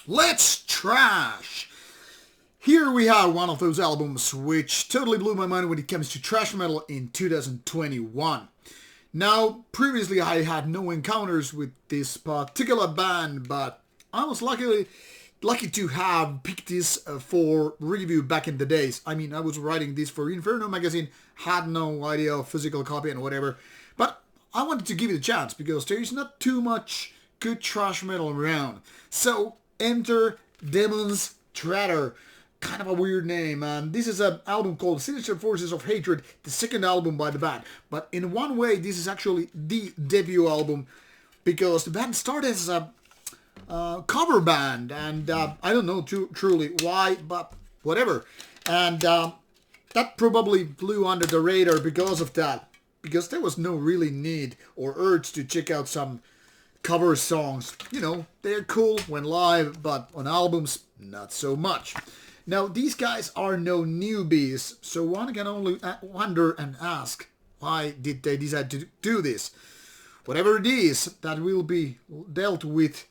Let's trash! Here we have one of those albums which totally blew my mind when it comes to thrash metal in 2021. Now, previously I had no encounters with this particular band, but I was lucky to have picked this for review back in the days. I mean, I was writing this for Inferno magazine, had no idea of physical copy and whatever, but I wanted to give it a chance because there is not too much good thrash metal around. So, enter Demonztrator. Kind of a weird name, and this is an album called Sinister Forces of Hatred, the second album by the band. But in one way, this is actually the debut album, because the band started as a cover band, and I don't know truly why, but whatever. And that probably flew under the radar because of that, because there was no really need or urge to check out some cover songs. You know, they're cool when live, but on albums, not so much. Now, these guys are no newbies, so one can only wonder and ask, why did they decide to do this? Whatever it is, that will be dealt with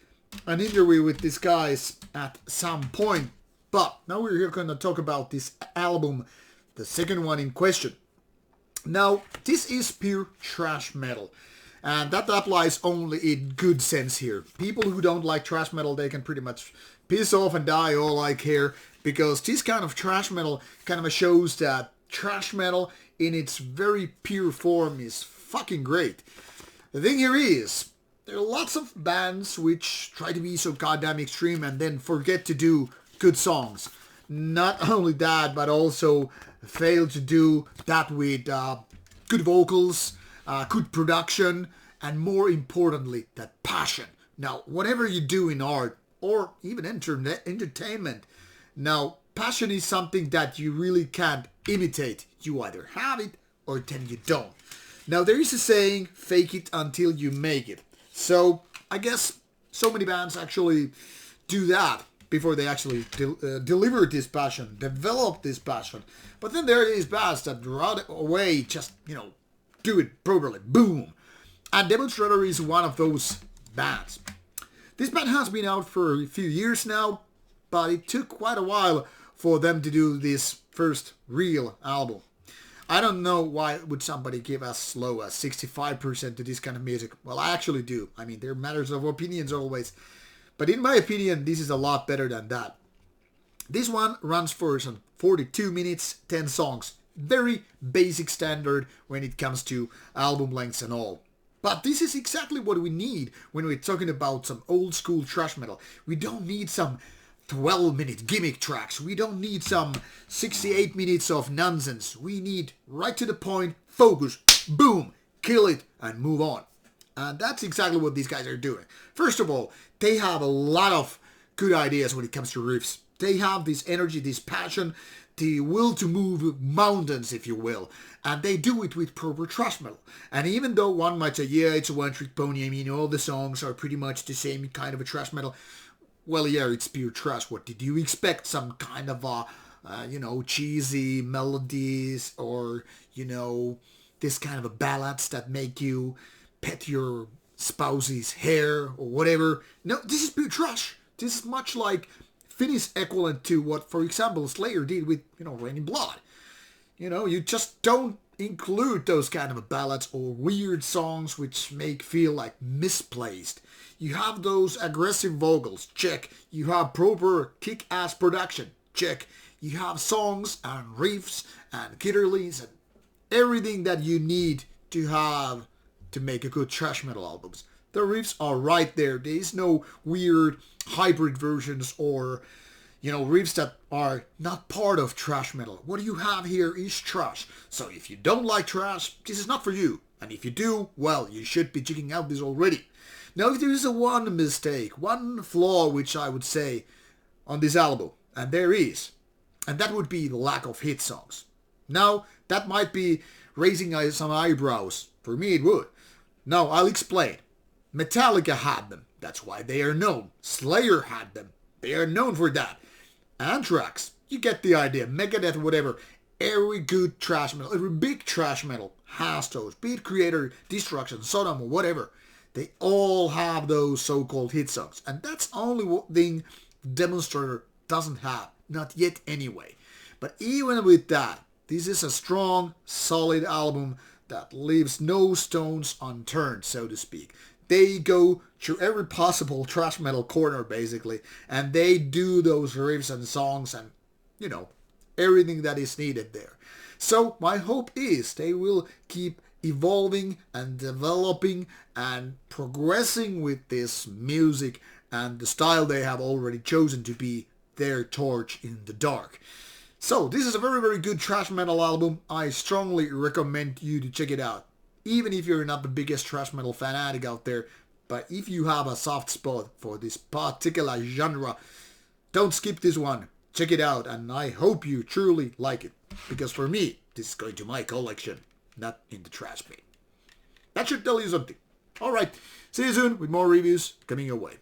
an interview with these guys at some point. But now we're here going to talk about this album, the second one in question. Now, this is pure thrash metal. And that applies only in good sense here. People who don't like thrash metal, they can pretty much piss off and die all I care. Because this kind of thrash metal kind of shows that thrash metal in its very pure form is fucking great. The thing here is, there are lots of bands which try to be so goddamn extreme and then forget to do good songs. Not only that, but also fail to do that with good vocals, good production, and more importantly, that passion. Now, whatever you do in art, or even entertainment, now, passion is something that you really can't imitate. You either have it or then you don't. Now, there is a saying, fake it until you make it. So, I guess so many bands actually do that before they actually deliver this passion, develop this passion. But then there are these bands that right away just, do it properly. Boom. And Demonztrator is one of those bands. This band has been out for a few years now, but it took quite a while for them to do this first real album. I don't know why would somebody give as low as 65% to this kind of music. Well, I actually do. I mean, there are matters of opinions always. But in my opinion, this is a lot better than that. This one runs for some 42 minutes, 10 songs. Very basic standard when it comes to album lengths and all. But this is exactly what we need when we're talking about some old school thrash metal. We don't need some 12-minute gimmick tracks. We don't need some 68 minutes of nonsense. We need right to the point, focus, boom, kill it, and move on. And that's exactly what these guys are doing. First of all, they have a lot of good ideas when it comes to riffs. They have this energy, this passion, the will to move mountains, if you will. And they do it with proper thrash metal. And even though one might say, yeah, it's a one-trick pony, I mean, all the songs are pretty much the same kind of a thrash metal. Well, yeah, it's pure trash. What did you expect? Some kind of, cheesy melodies or, this kind of a ballads that make you pet your spouse's hair or whatever. No, this is pure trash. This is much like Finnish equivalent to what, for example, Slayer did with, Raining Blood. You just don't include those kind of ballads or weird songs which make feel like misplaced. You have those aggressive vocals, check. You have proper kick-ass production, check. You have songs and riffs and guitar leads and everything that you need to have to make a good thrash metal albums. The riffs are right there. There is no weird hybrid versions or, riffs that are not part of thrash metal. What you have here is thrash. So if you don't like thrash, this is not for you. And if you do, well, you should be checking out this already. Now, if there is one mistake, one flaw which I would say on this album, and there is, and that would be the lack of hit songs. Now, that might be raising some eyebrows. For me, it would. Now, I'll explain. Metallica had them. That's why they are known. Slayer had them. They are known for that. Anthrax, you get the idea. Megadeth, whatever. Every good thrash metal, every big thrash metal has those. Be it Creator, Destruction, Sodom, or whatever. They all have those so-called hit songs. And that's only thing Demonztrator doesn't have. Not yet anyway. But even with that, this is a strong, solid album that leaves no stones unturned, so to speak. They go through every possible thrash metal corner, basically, and they do those riffs and songs and, everything that is needed there. So my hope is they will keep evolving and developing and progressing with this music and the style they have already chosen to be their torch in the dark. So this is a very, very good thrash metal album. I strongly recommend you to check it out. Even if you're not the biggest thrash metal fanatic out there, but if you have a soft spot for this particular genre, don't skip this one. Check it out, and I hope you truly like it. Because for me, this is going to my collection, not in the trash bin. That should tell you something. Alright, see you soon with more reviews coming your way.